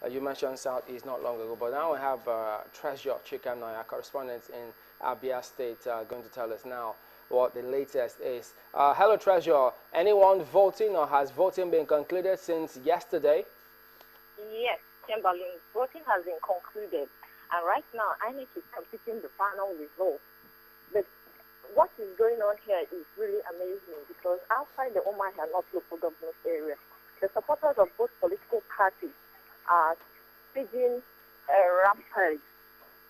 You mentioned Southeast not long ago, but now we have Treasure Chikamnaya, correspondent in Abia State, going to tell us now what the latest is. Hello, Treasure. Anyone voting or has voting been concluded since yesterday? Yes, Chamberlain, voting has been concluded. And right now, INEC is completing the final result. But what is going on here is really amazing because outside the Umuahia North local government area, the supporters of both political parties are staging rampage.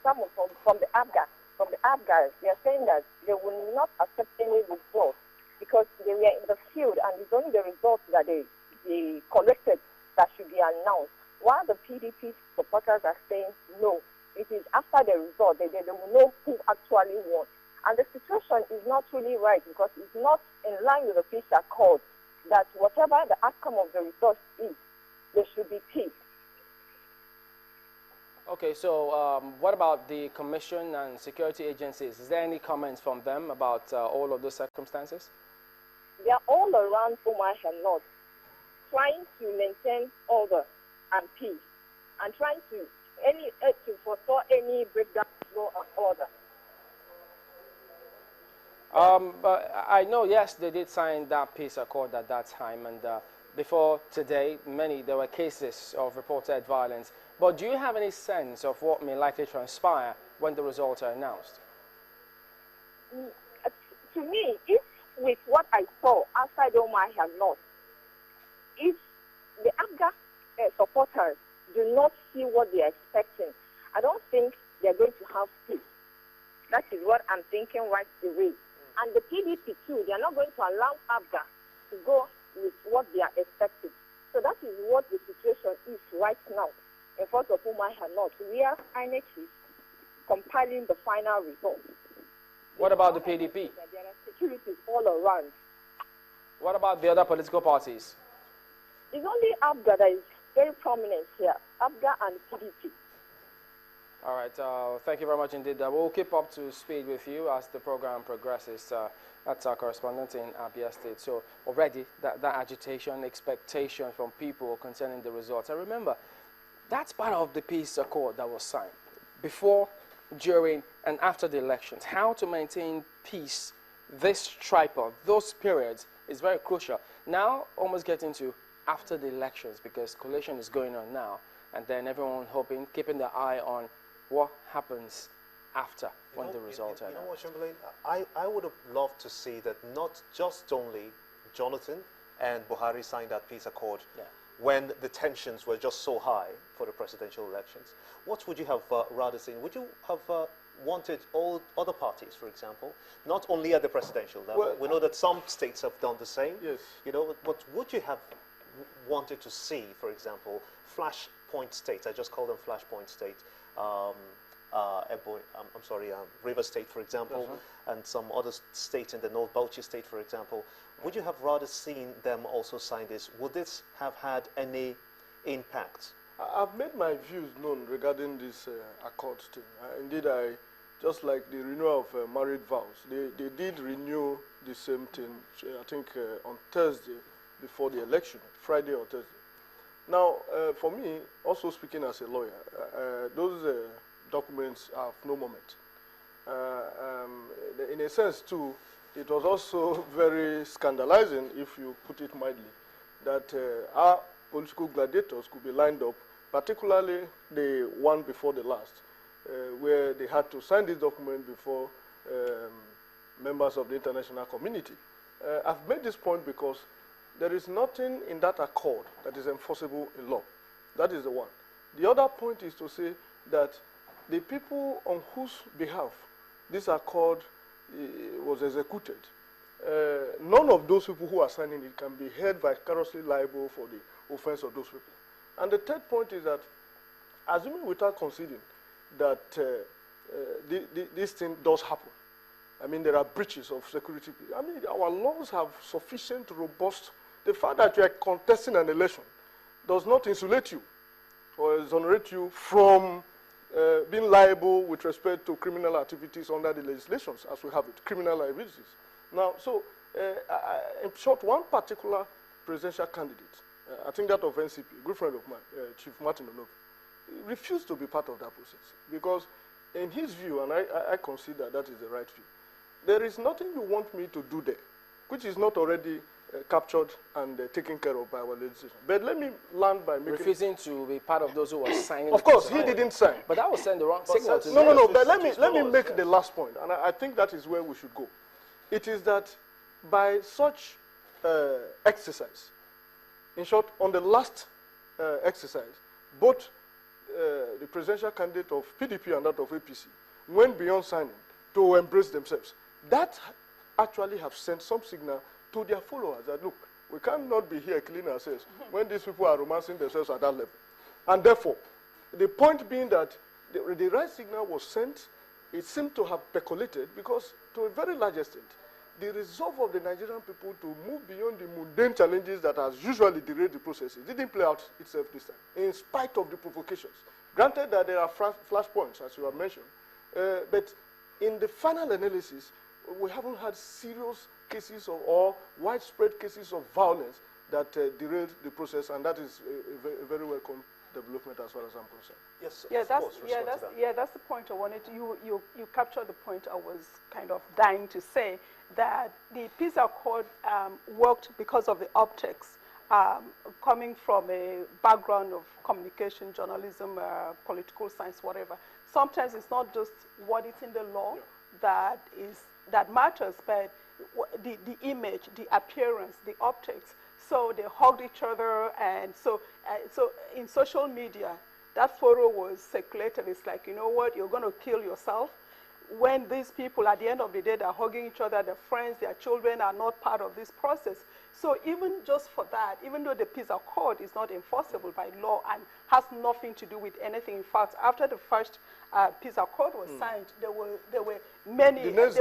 Some from the Abgas, they are saying that they will not accept any results because they were in the field and it's only the results that they collected that should be announced. While the PDP supporters are saying no, it is after the result they will know who actually won. And the situation is not really right because it's not in line with the peace accord that whatever the outcome of the result is, there should be peace. Okay, so what about the Commission and security agencies? Is there any comments from them about all of those circumstances? They are all around Umuahia North, trying to maintain order and peace, and trying to forestall any breakdown of law and order. But I know, yes, they did sign that peace accord at that time, and before today, there were cases of reported violence. But do you have any sense of what may likely transpire when the results are announced? To me, if with what I saw outside Umuahia North, if the Abga supporters do not see what they are expecting, I don't think they are going to have peace. That is what I'm thinking right away. And the PDP too, they are not going to allow Abga to go with what they are expecting. So that is what the situation is right now in front of Umuahia North, where INEC is compiling the final result. What about the PDP? There are securities all around. What about the other political parties? It's only Abga that is very prominent here, Abga and PDP. All right, thank you very much indeed. We'll keep up to speed with you as the program progresses. That's our correspondent in Abia State. So already that agitation, expectation from people concerning the results. And remember, that's part of the peace accord that was signed before, during, and after the elections. How to maintain peace, this tripod, those periods is very crucial. Now, almost getting to after the elections because collation is going on now, and then everyone hoping, keeping their eye on what happens after when the results are announced. You know what, Chamberlain? I would have loved to see that not just only Jonathan and Buhari signed that peace accord when the tensions were just so high for the presidential elections. What would you have rather seen? Would you have wanted all other parties, for example, not only at the presidential level? Well, we know that some states have done the same. Yes. You know, but would you have wanted to see, for example, flashpoint states? I just call them flashpoint states. River State, for example, and some other states in the North, Bauchi State, for example. Would you have rather seen them also sign this? Would this have had any impact? I've made my views known regarding this accord thing. Indeed, just like the renewal of married vows, they did renew the same thing, I think on Thursday before the election, Friday or Thursday. Now, for me, also speaking as a lawyer, those documents have no moment. In a sense, too, it was also very scandalizing, if you put it mildly, that our political gladiators could be lined up, particularly the one before the last, where they had to sign this document before members of the international community. I've made this point because there is nothing in that accord that is enforceable in law. That is the one. The other point is to say that the people on whose behalf this accord was executed, none of those people who are signing it can be held vicariously liable for the offense of those people. And the third point is that, assuming without conceding that this thing does happen, I mean, there are breaches of security. I mean, our laws have sufficient, robust. The fact that you are contesting an election does not insulate you or exonerate you from being liable with respect to criminal activities under the legislations as we have it, criminal liabilities. Now, so in short, one particular presidential candidate I think that of NCP, a good friend of mine, Chief Martin Onov, refused to be part of that process because in his view, and I consider that is the right view, there is nothing you want me to do there, which is not already captured and taken care of by our legislation. But let me land by making... Refusing to be part of those who were signing. Of course, he didn't sign. But that was send the wrong signal to No, but let me make the last point, and I think that is where we should go. It is that by such exercise, in short, on the last exercise, both the presidential candidate of PDP and that of APC went beyond signing to embrace themselves. That actually have sent some signal to their followers that, look, we cannot be here killing ourselves when these people are romancing themselves at that level. And therefore, the point being that the right signal was sent, it seemed to have percolated because to a very large extent, the resolve of the Nigerian people to move beyond the mundane challenges that has usually derailed the processes didn't play out itself this time, in spite of the provocations. Granted that there are flashpoints, as you have mentioned, but in the final analysis, we haven't had serious cases or widespread cases of violence that derailed the process, and that is a very welcome development as far as I'm concerned. Yes, that's the point I wanted to, you captured the point I was kind of dying to say, that the peace accord worked because of the optics, coming from a background of communication, journalism, political science, whatever. Sometimes it's not just what is in the law that matters, but the image, the appearance, the optics. So they hugged each other, and so in social media, that photo was circulated. It's like, you know what, you're going to kill yourself. When these people, at the end of the day, they're hugging each other, their friends, their children are not part of this process. So even just for that, even though the peace accord is not enforceable by law and has nothing to do with anything, in fact, after the first peace accord was signed, there were numerous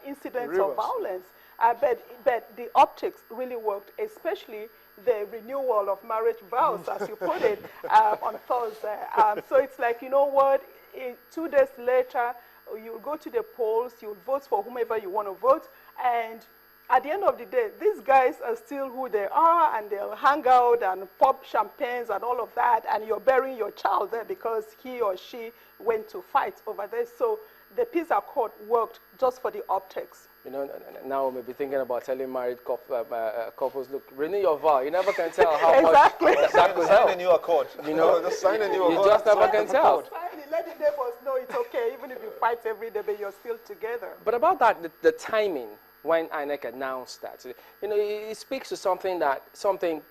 incidents of violence. But the optics really worked, especially the renewal of marriage vows, as you put it, on Thursday. So it's like, you know what, 2 days later, you'll go to the polls, you'll vote for whomever you want to vote, and at the end of the day, these guys are still who they are, and they'll hang out and pop champagnes and all of that, and you're burying your child there because he or she went to fight over there. So the peace accord worked just for the optics. You know, now we may be thinking about telling married couples, look, renew your vow. You never can tell how much that could help. Sign a new accord. You know, just sign a new accord. You just never can tell. Let the neighbors know it's okay, even if you fight every day, but you're still together. But about that, the timing when INEC announced that, you know, it speaks to something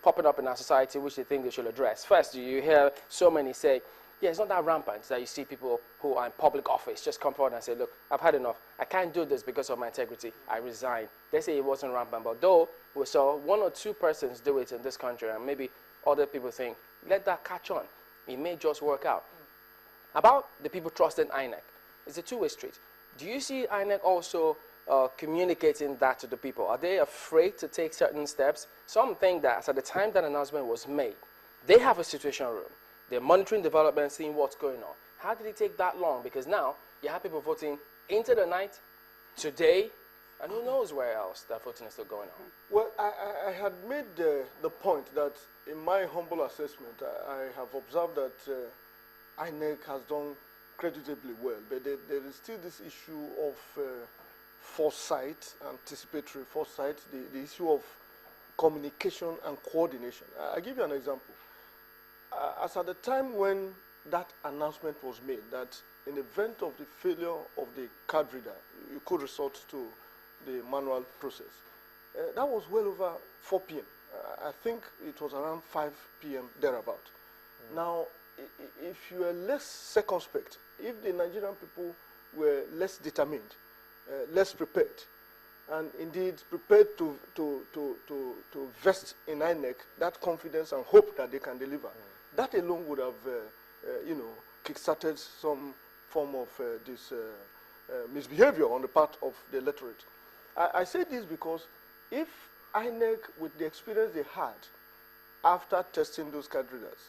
popping up in our society which they think they should address. First, you hear so many say, yeah, it's not that rampant that you see people who are in public office just come forward and say, look, I've had enough. I can't do this because of my integrity. I resign. They say it wasn't rampant, but though we saw 1 or 2 persons do it in this country, and maybe other people think, let that catch on. It may just work out. About the people trusting INEC, it's a two-way street. Do you see INEC also communicating that to the people? Are they afraid to take certain steps? Some think that at the time that announcement was made, they have a situation room. They're monitoring developments, seeing what's going on. How did it take that long? Because now you have people voting into the night, today, and who knows where else that voting is still going on. Well, I had made the point that in my humble assessment, I have observed that INEC has done creditably well, but there is still this issue of foresight, anticipatory foresight, the issue of communication and coordination. I'll give you an example. As at the time when that announcement was made, that in the event of the failure of the card reader, you could resort to the manual process. That was well over 4 p.m. I think it was around 5 p.m. thereabout. Now, if you are less circumspect, if the Nigerian people were less determined, less prepared, and indeed prepared to vest in INEC that confidence and hope that they can deliver, that alone would have, kickstarted some form of this misbehavior on the part of the electorate. I say this because if INEC, with the experience they had after testing those card readers,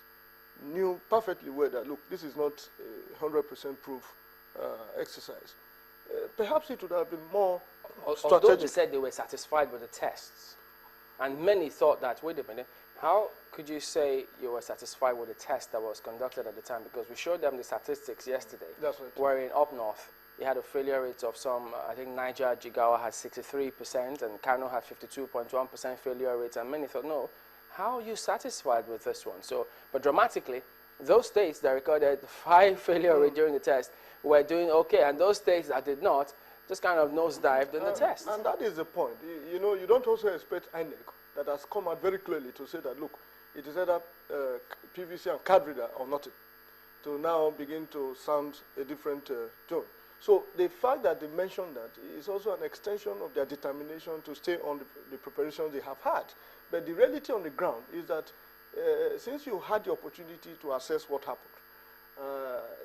knew perfectly well that, look, this is not a 100% proof exercise, perhaps it would have been more strategic. Although they said they were satisfied with the tests. And many thought that, wait a minute, how could you say you were satisfied with the test that was conducted at the time? Because we showed them the statistics yesterday. That's right. Where in up north, you had a failure rate of some, I think Niger, Jigawa had 63%, and Kano had 52.1% failure rate, and many thought, no, how are you satisfied with this one? So, but dramatically, those states that recorded high failure rate during the test were doing okay, and those states that did not just kind of nosedived in the test. And that is the point. You know, you don't also expect INEC that has come out very clearly to say that, look, it is either PVC and card reader or nothing, to now begin to sound a different tone. So the fact that they mentioned that is also an extension of their determination to stay on the preparations they have had. But the reality on the ground is that since you had the opportunity to assess what happened,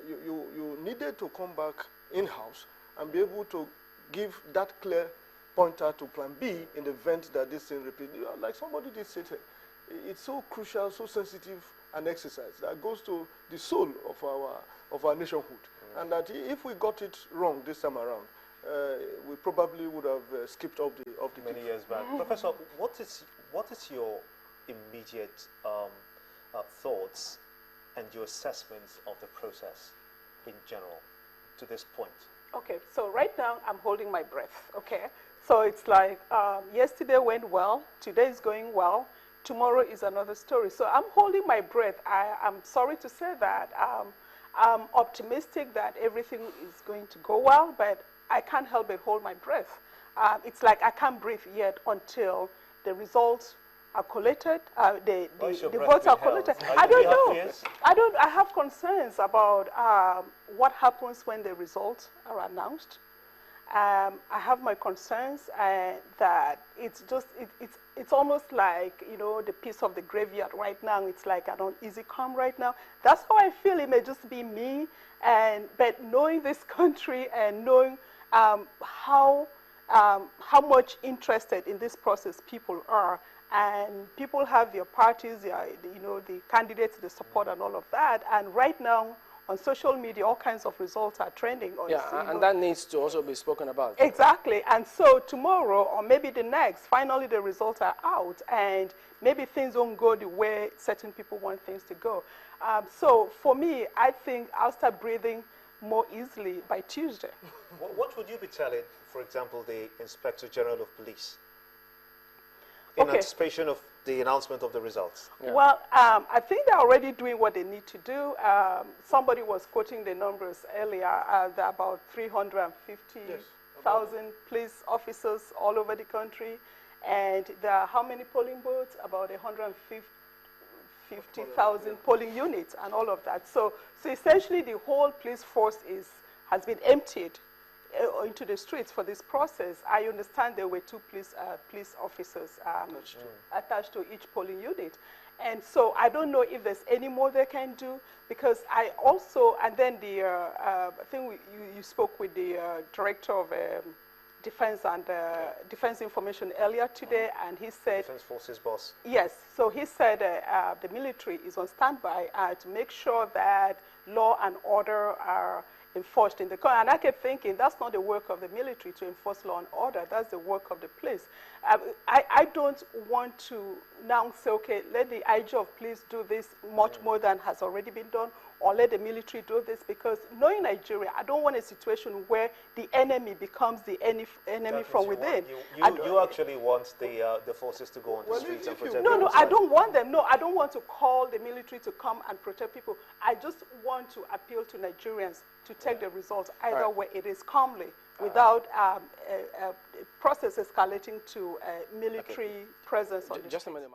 you needed to come back in-house and be able to give that clear pointer to plan B in the event that this thing repeats. Like somebody did say, it's so crucial, so sensitive an exercise that goes to the soul of our nationhood. And that if we got it wrong this time around, we probably would have skipped off the many years back. Professor, what is your immediate thoughts and your assessments of the process in general to this point? Okay, so right now I'm holding my breath, okay? So it's like yesterday went well, today is going well, tomorrow is another story. So I'm holding my breath. I'm sorry to say that. I'm optimistic that everything is going to go well, but I can't help but hold my breath. It's like I can't breathe yet until the results are collated, the votes are collated. I don't know. I have concerns about what happens when the results are announced. I have my concerns that it's almost like, you know, the piece of the graveyard right now. It's like an uneasy calm right now. That's how I feel. It may just be me, but knowing this country and knowing how much interested in this process people are, and people have their parties, you know, the candidates, the support, and all of that. And right now, on social media, all kinds of results are trending. And that needs to also be spoken about. Exactly. And so tomorrow, or maybe the next, finally the results are out, and maybe things don't go the way certain people want things to go. So for me, I think I'll start breathing more easily by Tuesday. What would you be telling, for example, the Inspector General of Police in anticipation of the announcement of the results? Yeah. Well, I think they're already doing what they need to do. Somebody was quoting the numbers earlier, there are about 350,000 police officers all over the country, and there are how many polling booths? About 150,000 polling units and all of that. So essentially the whole police force has been emptied into the streets for this process. I understand there were 2 police officers attached to each polling unit. And so I don't know if there's any more they can do, because I also, and then I think you spoke with the Director of Defense and Defense Information earlier today, and he said— Defense Forces boss. Yes, so he said the military is on standby to make sure that law and order are enforced in the country. And I kept thinking, that's not the work of the military to enforce law and order, that's the work of the police. I don't want to now say, okay, let the IG of police do this much more than has already been done, or let the military do this, because knowing Nigeria, I don't want a situation where the enemy becomes the enemy from within. You actually want the forces to go on the streets and protect people? No, I don't want them. No, I don't want to call the military to come and protect people. I just want to appeal to Nigerians to take the results either way it is calmly, without process escalating to military presence on the streets. Just a minute,